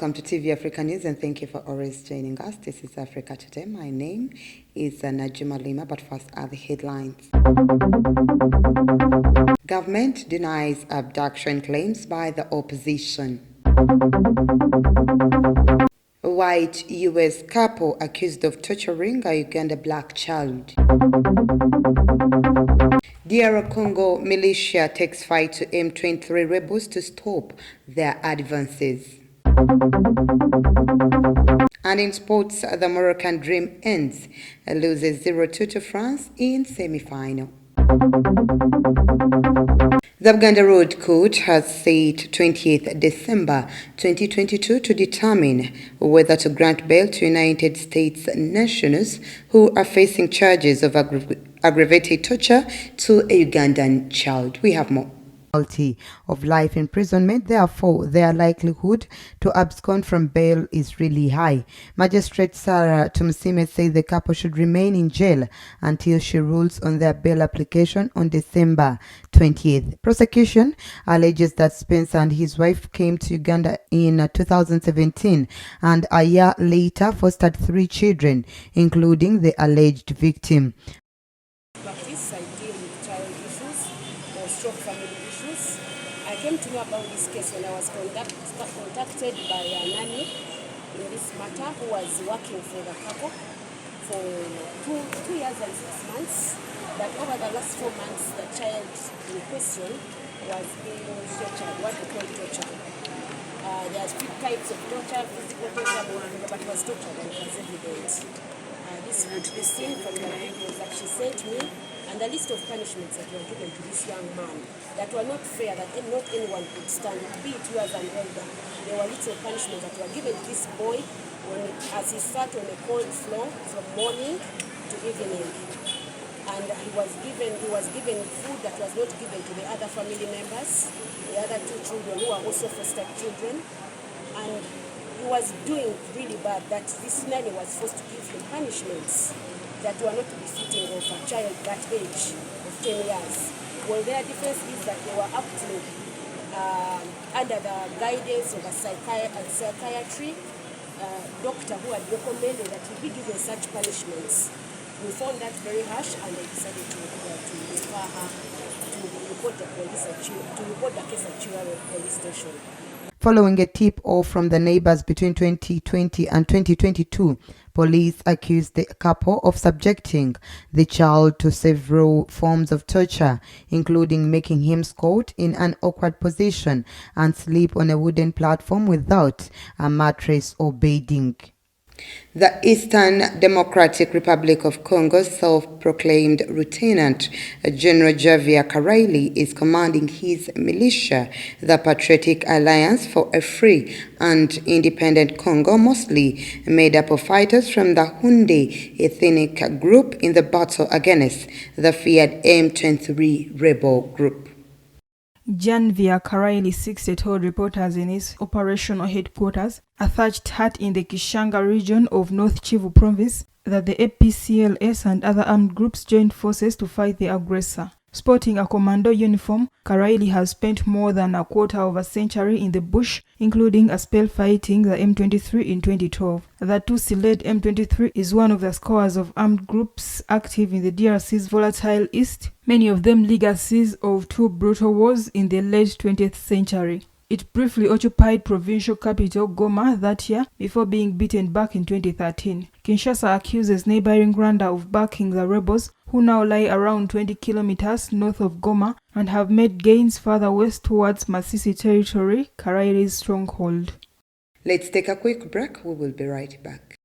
Welcome to TV Africa News, and thank you for always joining us. This is Africa Today. My name is Najima Lima, but first are the headlines. Government denies abduction claims by the opposition. White U.S. couple accused of torturing a Uganda black child. DR Congo militia takes fight to M23 rebels to stop their advances. And in sports, the Moroccan dream ends, loses 0-2 to France in semi-final. The Uganda Road Court has said 28th December 2022 to determine whether to grant bail to United States nationals who are facing charges of aggravated torture to a Ugandan child. We have more. Of life imprisonment, therefore their likelihood to abscond from bail is really high. Magistrate Sarah Tumsime says the couple should remain in jail until she rules on their bail application on December 20th. Prosecution alleges that Spencer and his wife came to Uganda in 2017 and a year later fostered 3 children, including the alleged victim. I came to know about this case when I was contacted by a nanny in this matter who was working for the couple for 2 years and 6 months. That over the last 4 months, the child in question was being tortured, what we call torture. There are 2 types of torture, physical torture, but it was torture and it was evident. This would be seen from the videos that she sent me, and the list of punishments that were given to this young man that were not fair, that not anyone could stand, be it you as an elder. There were little punishments that were given to this boy as he sat on a cold floor from morning to evening. And he was given food that was not given to the other family members, the other 2 children who are also foster children. And he was doing really bad, that this nanny was forced to give him punishments that were not befitting of a child that age of 10 years. Well, their defense is that they were acting under the guidance of a psychiatry doctor who had recommended that he be given such punishments. We found that very harsh, and they decided to refer her to report the case at Chihuahua police station. Following a tip-off from the neighbors between 2020 and 2022, police accused the couple of subjecting the child to several forms of torture, including making him squat in an awkward position and sleep on a wooden platform without a mattress or bedding. The Eastern Democratic Republic of Congo's self-proclaimed Lieutenant General Javier Karaili is commanding his militia, the Patriotic Alliance for a Free and Independent Congo, mostly made up of fighters from the Hunde ethnic group, in the battle against the feared M23 rebel group. Janvier Karaili 60 told reporters in his operational headquarters, a thatched hut in the Kishanga region of North Kivu province, that the APCLS and other armed groups joined forces to fight the aggressor. Sporting a commando uniform, Karaili has spent more than a quarter of a century in the bush, including a spell fighting the M23 in 2012. The Tutsi-led M23 is one of the scores of armed groups active in the DRC's volatile east, many of them legacies of 2 brutal wars in the late 20th century. It briefly occupied provincial capital Goma that year before being beaten back in 2013. Kinshasa accuses neighboring Rwanda of backing the rebels, who now lie around 20 kilometers north of Goma and have made gains further west towards Masisi territory, Karaili's stronghold. Let's take a quick break. We will be right back.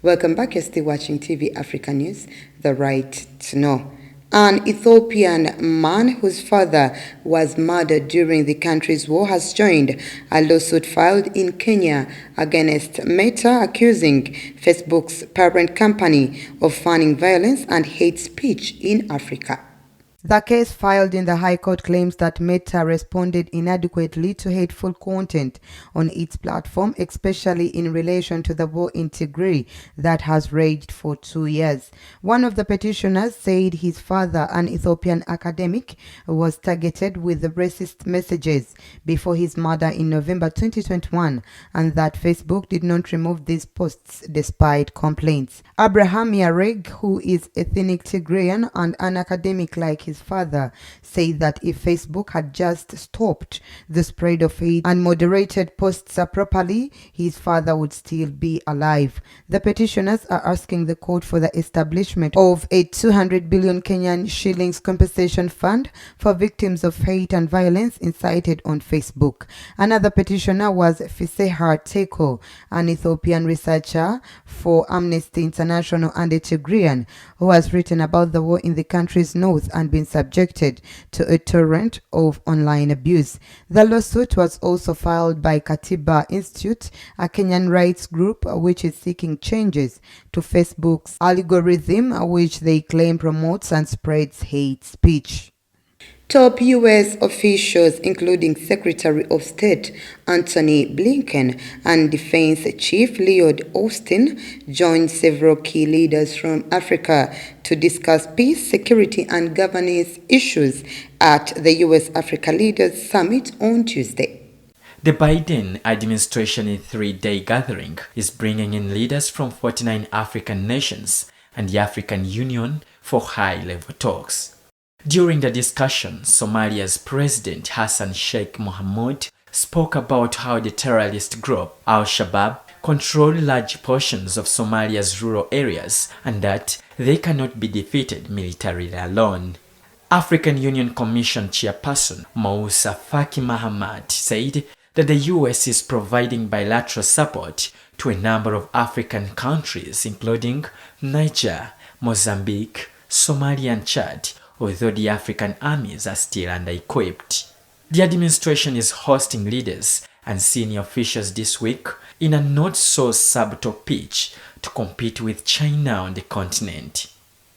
Welcome back. You're still watching TV Africa News, the right to know. An Ethiopian man whose father was murdered during the country's war has joined a lawsuit filed in Kenya against Meta, accusing Facebook's parent company of funding violence and hate speech in Africa. The case filed in the High Court claims that Meta responded inadequately to hateful content on its platform, especially in relation to the war in Tigray that has raged for 2 years. One of the petitioners said his father, an Ethiopian academic, was targeted with racist messages before his murder in November 2021, and that Facebook did not remove these posts despite complaints. Abraham Yareg, who is ethnic Tigrayan and an academic like his father, said that if Facebook had just stopped the spread of hate and moderated posts properly, his father would still be alive. The petitioners are asking the court for the establishment of a 200 billion Kenyan shillings compensation fund for victims of hate and violence incited on Facebook. Another petitioner was Fisehar Teko, an Ethiopian researcher for Amnesty International and a Tigrayan who has written about the war in the country's north and been subjected to a torrent of online abuse. The lawsuit was also filed by Katiba Institute, a Kenyan rights group which is seeking changes to Facebook's algorithm, which they claim promotes and spreads hate speech. Top U.S. officials, including Secretary of State Antony Blinken and Defense Chief Lloyd Austin, joined several key leaders from Africa to discuss peace, security, and governance issues at the U.S.-Africa Leaders Summit on Tuesday. The Biden administration in three-day gathering is bringing in leaders from 49 African nations and the African Union for high-level talks. During the discussion, Somalia's President Hassan Sheikh Mohamud spoke about how the terrorist group Al-Shabaab control large portions of Somalia's rural areas and that they cannot be defeated militarily alone. African Union Commission Chairperson Moussa Faki Mahamat said that the US is providing bilateral support to a number of African countries including Niger, Mozambique, Somalia and Chad, although the African armies are still under-equipped. The administration is hosting leaders and senior officials this week in a not-so-subtle pitch to compete with China on the continent.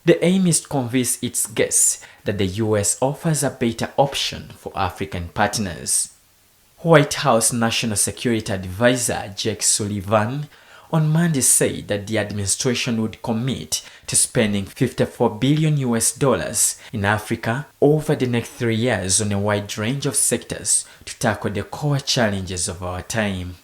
The aim is to convince its guests that the US offers a better option for African partners. White House National Security Advisor Jake Sullivan on Monday said that the administration would commit to spending $54 billion in Africa over the next 3 years on a wide range of sectors to tackle the core challenges of our time.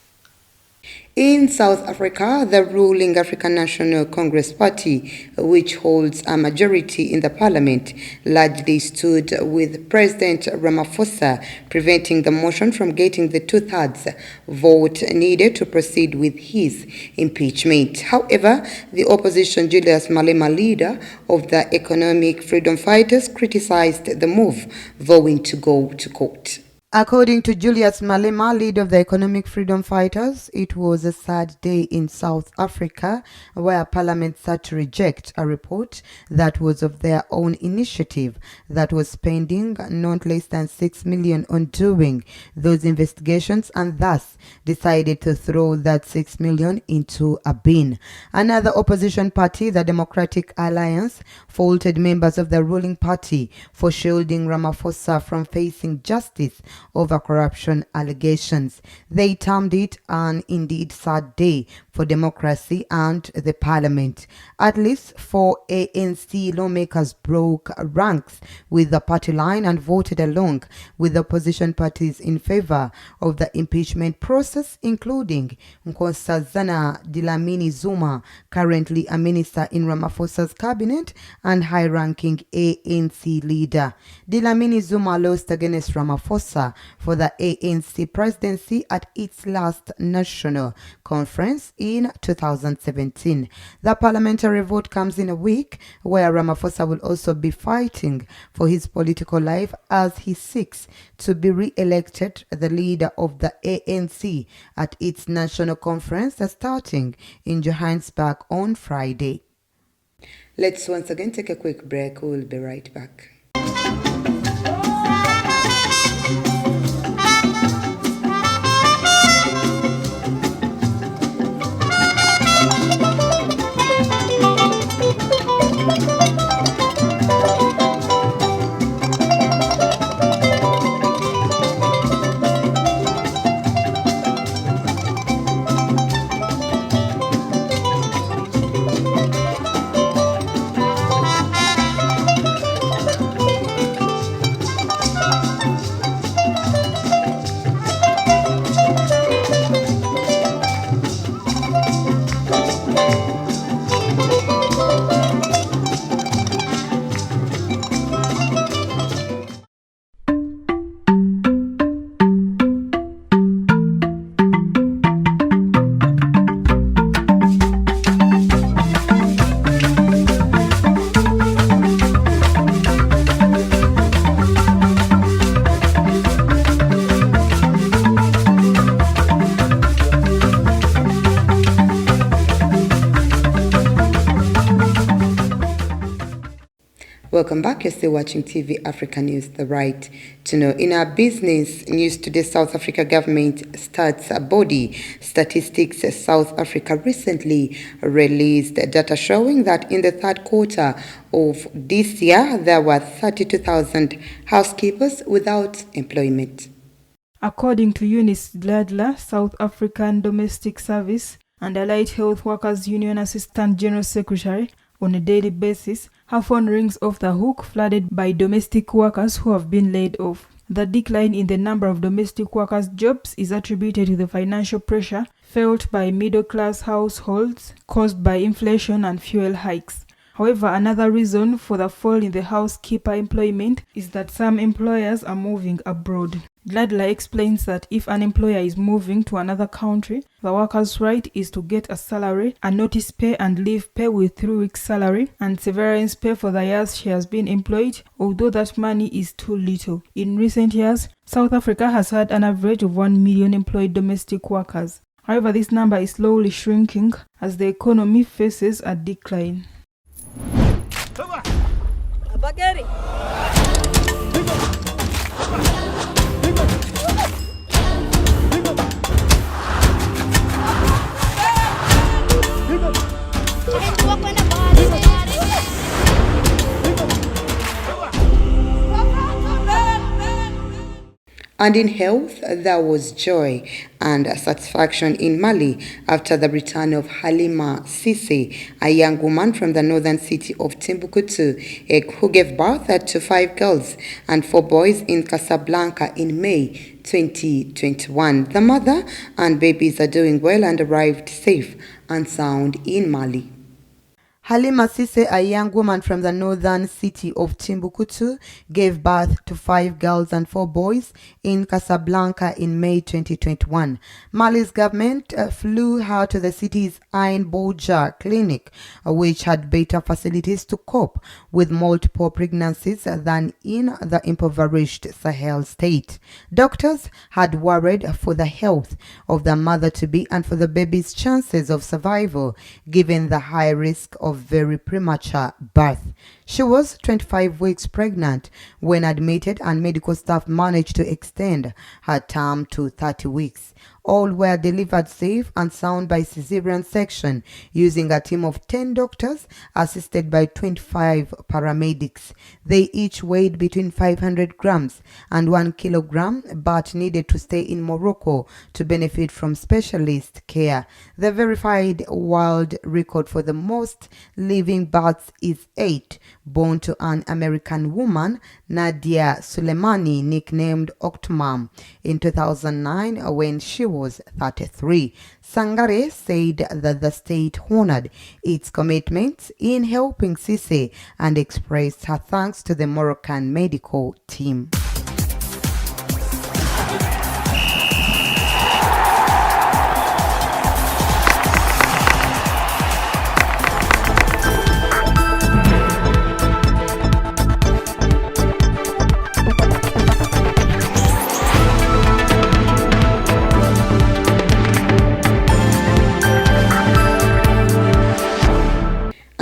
In South Africa, the ruling African National Congress Party, which holds a majority in the parliament, largely stood with President Ramaphosa, preventing the motion from getting the two-thirds vote needed to proceed with his impeachment. However, the opposition Julius Malema, leader of the Economic Freedom Fighters, criticized the move, vowing to go to court. According to Julius Malema, leader of the Economic Freedom Fighters, it was a sad day in South Africa where Parliament had to reject a report that was of their own initiative that was spending not less than $6 million on doing those investigations and thus decided to throw that $6 million into a bin. Another opposition party, the Democratic Alliance, faulted members of the ruling party for shielding Ramaphosa from facing justice over corruption allegations. They termed it an indeed sad day for democracy and the parliament. At least 4 ANC lawmakers broke ranks with the party line and voted along with the opposition parties in favor of the impeachment process, including Nkosazana Dlamini Zuma, currently a minister in Ramaphosa's cabinet and high-ranking ANC leader. Dlamini Zuma lost against Ramaphosa for the ANC presidency at its last national conference in 2017. The parliamentary vote comes in a week where Ramaphosa will also be fighting for his political life as he seeks to be re-elected the leader of the ANC at its national conference starting in Johannesburg on Friday. Let's once again take a quick break. We'll be right back. Welcome back. You're still watching TV Africa News, the right to know. In our business news today, South Africa government stats body Statistics South Africa recently released data showing that in the third quarter of this year, there were 32,000 housekeepers without employment. According to Eunice Gladler, South African Domestic Service and Allied Health Workers Union Assistant General Secretary, on a daily basis, her phone rings off the hook, flooded by domestic workers who have been laid off. The decline in the number of domestic workers' jobs is attributed to the financial pressure felt by middle-class households caused by inflation and fuel hikes. However, another reason for the fall in the housekeeper employment is that some employers are moving abroad. Gladler explains that if an employer is moving to another country, the worker's right is to get a salary, a notice pay and leave pay with 3 weeks salary, and severance pay for the years she has been employed, although that money is too little. In recent years, South Africa has had an average of 1 million employed domestic workers. However, this number is slowly shrinking as the economy faces a decline. And in health, there was joy and satisfaction in Mali after the return of Halima Cissé, a young woman from the northern city of Timbuktu, who gave birth to 5 girls and 4 boys in Casablanca in May 2021. The mother and babies are doing well and arrived safe and sound in Mali. Halima Cissé, a young woman from the northern city of Timbuktu, gave birth to 5 girls and 4 boys in Casablanca in May 2021. Mali's government flew her to the city's Ain Bouja clinic, which had better facilities to cope with multiple pregnancies than in the impoverished Sahel state. Doctors had worried for the health of the mother-to-be and for the baby's chances of survival, given the high risk of very premature birth. She was 25 weeks pregnant when admitted, and medical staff managed to extend her term to 30 weeks. All were delivered safe and sound by cesarean section using a team of 10 doctors assisted by 25 paramedics. They each weighed between 500 grams and 1 kilogram but needed to stay in Morocco to benefit from specialist care. The verified world record for the most living births is 8, born to an American woman, Nadia Suleimani, nicknamed Octomom, in 2009 when she was 33. Sangare said that the state honored its commitments in helping Cissé and expressed her thanks to the Moroccan medical team.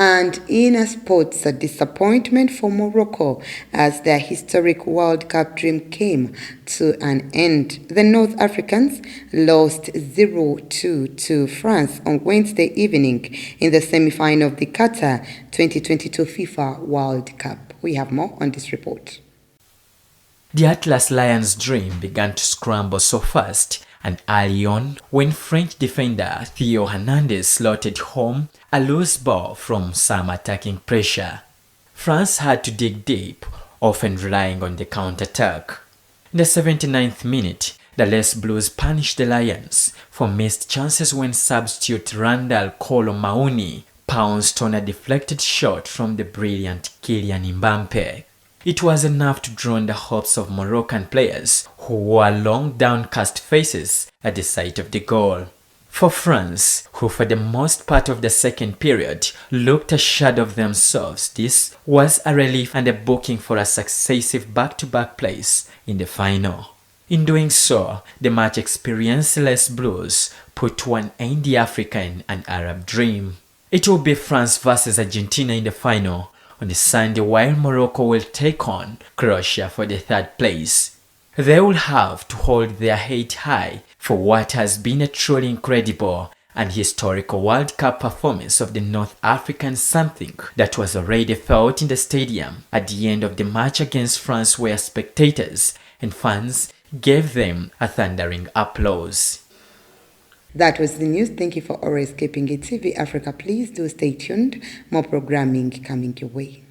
And in sports, a disappointment for Morocco as their historic World Cup dream came to an end. The North Africans lost 0-2 to France on Wednesday evening in the semi-final of the Qatar 2022 FIFA World Cup. We have more on this report. The Atlas Lions' dream began to scramble so fast and early on when French defender Theo Hernandez slotted home a loose ball from some attacking pressure. France had to dig deep, often relying on the counter-attack. In the 79th minute, the Les Blues punished the Lions for missed chances when substitute Randall Kolo Mauni pounced on a deflected shot from the brilliant Kylian Mbappe. It was enough to drown the hopes of Moroccan players who wore long downcast faces at the sight of the goal. For France, who for the most part of the second period looked ashamed of themselves, this was a relief and a booking for a successive back-to-back place in the final. In doing so, the match experienced Les Blues put to an end the African and Arab dream. It will be France versus Argentina in the final on the Sunday, while Morocco will take on Croatia for the third place. They will have to hold their head high for what has been a truly incredible and historical World Cup performance of the North Africans, something that was already felt in the stadium at the end of the match against France, where spectators and fans gave them a thundering applause. That was the news. Thank you for always keeping it TV Africa. Please do stay tuned. More programming coming your way.